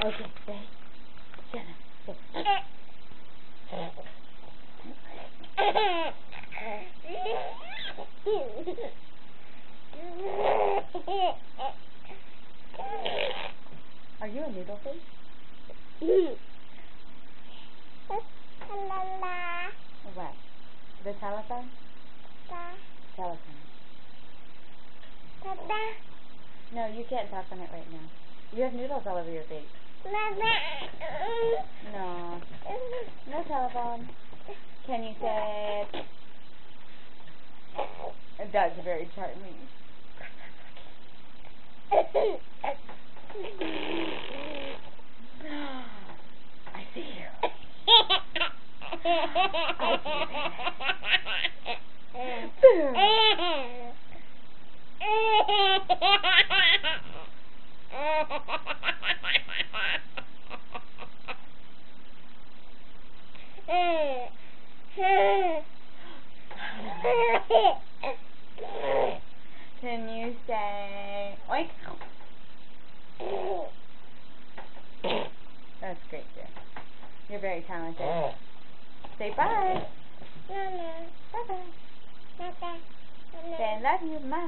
Okay, stay. Jenna, stay. Are you a noodle face? What? The telephone? Telephone. No, you can't talk on it right now. You have noodles all over your face. No. No telephone. Can you say... That's very charming. I see you. Can you say oink? That's great, dear. You're very talented. Say bye. Bye-bye. Say I love you, Ma.